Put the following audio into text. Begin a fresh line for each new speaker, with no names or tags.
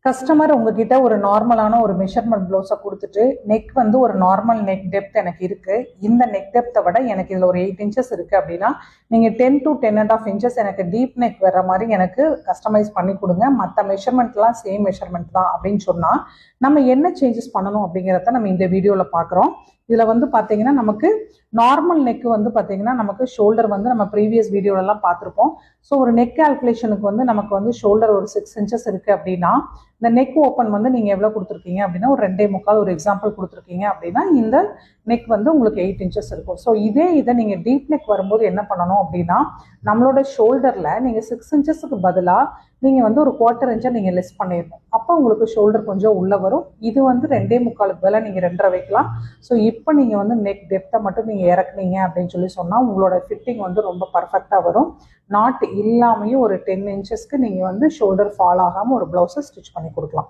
Customer உங்ககிட்ட ஒரு நார்மலான ஒரு மெஷர்மெண்ட் ப்ளவுஸை கொடுத்துட்டு நெக் வந்து ஒரு நார்மல் நெக் டெப்த் எனக்கு இருக்கு, இந்த நெக் டெப்த்தை விட எனக்கு இதில் ஒரு 8 இன்ச்சஸ் இருக்கு அப்படின்னா நீங்கள் 10 to 10.5 இன்ச்சஸ் எனக்கு டீப் நெக் வர்ற மாதிரி எனக்கு கஸ்டமைஸ் பண்ணி கொடுங்க, மற்ற மெஷர்மெண்ட்லாம் சேம் மெஷர்மெண்ட் தான் அப்படின்னு சொன்னால் நம்ம என்ன சேஞ்சஸ் பண்ணணும் அப்படிங்கிறத நம்ம இந்த வீடியோவில் பார்க்குறோம். இதில் வந்து பார்த்தீங்கன்னா நமக்கு நார்மல் நெக் வந்து பார்த்தீங்கன்னா நமக்கு ஷோல்டர் வந்து நம்ம ப்ரீவியஸ் வீடியோலலாம் பார்த்துருப்போம். ஸோ ஒரு நெக் கால்குலேஷனுக்கு வந்து நமக்கு வந்து ஷோல்டர் ஒரு 6 இன்ச்சஸ் இருக்குது அப்படின்னா இந்த நெக் ஓப்பன் வந்து நீங்கள் எவ்வளோ கொடுத்துருக்கீங்க அப்படின்னா ஒரு 2.25 ஒரு எக்ஸாம்பிள் கொடுத்துருக்கீங்க அப்படின்னா இந்த நெக் வந்து உங்களுக்கு 8 இன்ச்சஸ் இருக்கும். ஸோ இதை நீங்கள் டீப் நெக் வரும்போது என்ன பண்ணணும் அப்படின்னா நம்மளோட ஷோல்டரில் நீங்கள் 6 இன்ச்சஸுக்கு பதிலாக நீங்கள் வந்து ஒரு 1/4 இன்ச்சை நீங்கள் லெஸ் பண்ணிடணும். அப்போ உங்களுக்கு ஷோல்டர் கொஞ்சம் உள்ளே வரும். இது வந்து 2.25 பதிலாக நீங்கள் 2.5 வைக்கலாம். ஸோ இப்போ நீங்கள் வந்து நெக் டெப்த்தை மட்டும் நீங்கள் இறக்குனீங்க அப்படின்னு சொன்னால் உங்களோட ஃபிட்டிங் வந்து ரொம்ப பர்ஃபெக்டாக வரும். நாட் இல்லாமையும் ஒரு 10 இன்ச்சஸ்க்கு நீங்கள் வந்து ஷோல்டர் ஃபால் ஆகாமல் ஒரு ப்ளவுஸை ஸ்டிச் பண்ணி கொடுக்கலாம்.